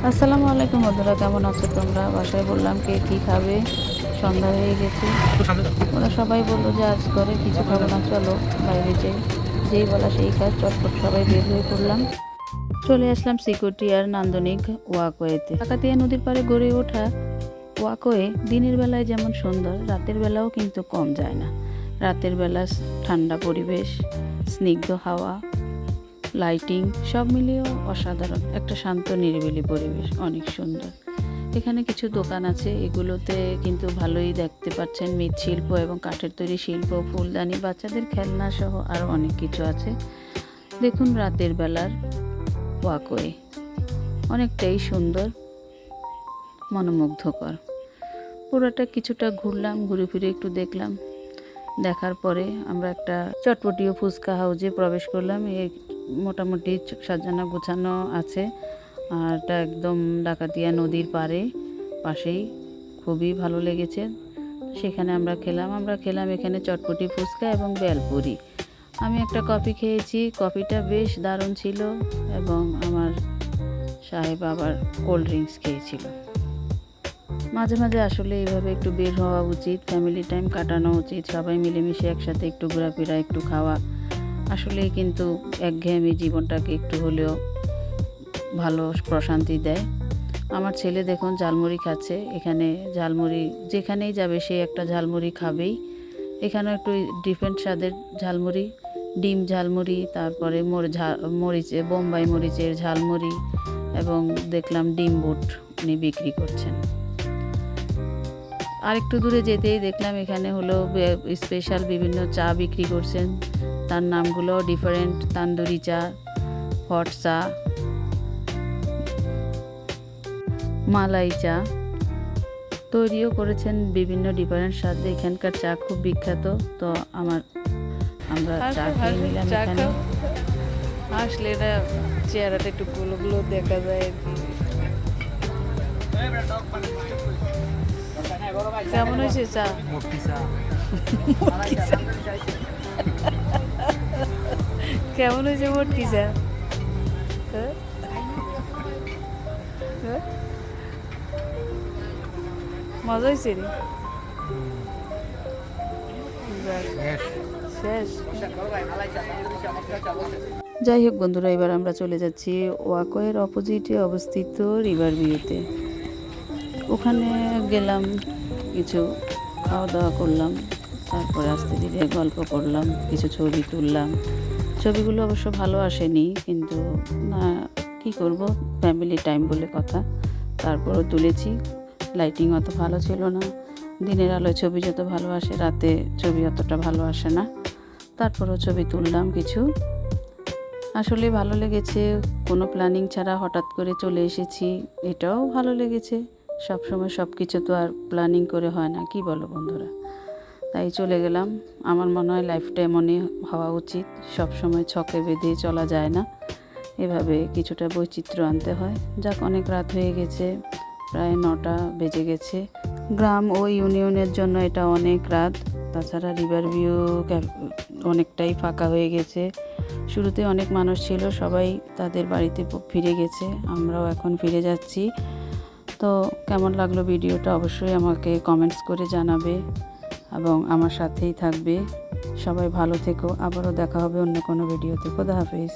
আসসালামু আলাইকুম বন্ধুরা, কেমন আছো তোমরা? বাসায় বললাম কে কী খাবে, সন্ধ্যা হয়ে গেছে। ওরা সবাই বললো যে আজ করে কিছু খাবো না, চলো বাইরে যাই। যেই বলা সেই কাজ, চটপট সবাই বের হয়ে পড়লাম। চলে আসলাম সিকিউরিটি আর নান্দনিক ওয়াকওয়েতে। কাকাতিয়া নদীর পাড়ে গড়ে ওঠা ওয়াকওয়ে দিনের বেলায় যেমন সুন্দর, রাতের বেলাও কিন্তু কম যায় না। রাতের বেলা ঠান্ডা পরিবেশ, স্নিগ্ধ হাওয়া, লাইটিং সব মিলিয়েও অসাধারণ একটা শান্ত নিরিবিলি পরিবেশ, অনেক সুন্দর। এখানে কিছু দোকান আছে, এগুলোতে কিন্তু ভালোই দেখতে পাচ্ছেন মৃৎশিল্প এবং কাঠের তৈরি শিল্প, ফুলদানি, বাচ্চাদের খেলনা সহ আরও অনেক কিছু আছে। দেখুন রাতের বেলার ওয়াকওয়ে অনেকটাই সুন্দর, মনোমুগ্ধকর। পুরোটা কিছুটা ঘুরলাম, ঘুরে ফিরে একটু দেখলাম। দেখার পরে আমরা একটা চটপটি ও ফুচকা হাউজে প্রবেশ করলাম। মোটামুটি সাজানো গোছানো আছে, আর এটা একদম ডাকাতিয়া নদীর পাশেই, খুবই ভালো লেগেছে। সেখানে আমরা খেলাম এখানে চটপটি, ফুচকা এবং বেলপুরি। আমি একটা কফি খেয়েছি, কফিটা বেশ দারুণ ছিল, এবং আমার সাহেব আবার কোল্ড ড্রিঙ্কস খেয়েছিল। মাঝে মাঝে আসলে এইভাবে একটু বের হওয়া উচিত, ফ্যামিলি টাইম কাটানো উচিত, সবাই মিলেমিশে একসাথে একটু ঘোরাফেরা, একটু খাওয়া। আসলেই কিন্তু একঘেয়েমি জীবনটাকে একটু হলেও ভালো প্রশান্তি দেয়। আমার ছেলে দেখুন ঝালমুড়ি খাচ্ছে। এখানে ঝালমুড়ি যেখানেই যাবে সে একটা ঝালমুড়ি খাবেই। এখানেও একটু ডিফারেন্ট স্বাদের ঝালমুড়ি, ডিম ঝালমুড়ি, তারপরে মরিচে বোম্বাই মরিচের ঝালমুড়ি, এবং দেখলাম ডিম বুট উনি বিক্রি করছেন। আরেকটু দূরে যেতেই দেখলাম এখানে হলো স্পেশাল বিভিন্ন চা বিক্রি করছেন, তার নামগুলো ডিফারেন্ট, তান্দুরি চা, হট চা, মালাই চা তৈরিও করেছেন বিভিন্ন ডিফারেন্ট স্বাদে। এখানকার চা খুব বিখ্যাত। তো আমরা চা খেয়ে নিলাম এখানে। আসলে এটা চেহারাটা একটু গুলো গুলো দেখা যায় আর কি। কেমন হয়েছে চা? কেমন হয়েছে মোটকি চা? মজা হয়েছে রে? শেষ। যাই হোক বন্ধুরা, এবার আমরা চলে যাচ্ছি ওয়াকওয়ের অপোজিটে অবস্থিত রিভার ভিউতে। ওখানে গেলাম, কিছু খাওয়া দাওয়া করলাম, তারপরে আস্তে ধীরে গল্প করলাম, কিছু ছবি তুললাম। ছবিগুলো অবশ্য ভালো আসেনি, কিন্তু না কি করব, ফ্যামিলি টাইম বলে কথা, তারপরও তুলেছি। লাইটিং অত ভালো ছিল না, দিনের আলোয় ছবি যত ভালো আসে রাতে ছবি অতটা ভালো আসে না, তারপরও ছবি তুললাম কিছু। আসলে ভালো লেগেছে, কোনো প্ল্যানিং ছাড়া হঠাৎ করে চলে এসেছি, এটাও ভালো লেগেছে। সব সময় সব কিছু তো আর প্ল্যানিং করে হয় না, কি বলো বন্ধুরা? তাই চলে গেলাম। আমার মনে হয় লাইফটা এমনই হওয়া উচিত, সব সময় ছকে বেঁধে চলা যায় না, এভাবে কিছুটা বৈচিত্র্য আনতে হয়। যাক, অনেক রাত হয়ে গেছে, প্রায় 9টা বেজে গেছে। গ্রাম ও ইউনিয়নের জন্য এটা অনেক রাত। তাছাড়া রিভার ভিউ অনেকটাই ফাঁকা হয়ে গেছে। শুরুতে অনেক মানুষ ছিল, সবাই তাদের বাড়িতে ফিরে গেছে, আমরাও এখন ফিরে যাচ্ছি। তো কেমন লাগলো ভিডিওটা অবশ্যই আমাকে কমেন্টস করে জানাবে, এবং আমার সাথেই থাকবে। সবাই ভালো থেকো, আবারও দেখা হবে অন্য কোনো ভিডিওতে। খোদা হাফেজ।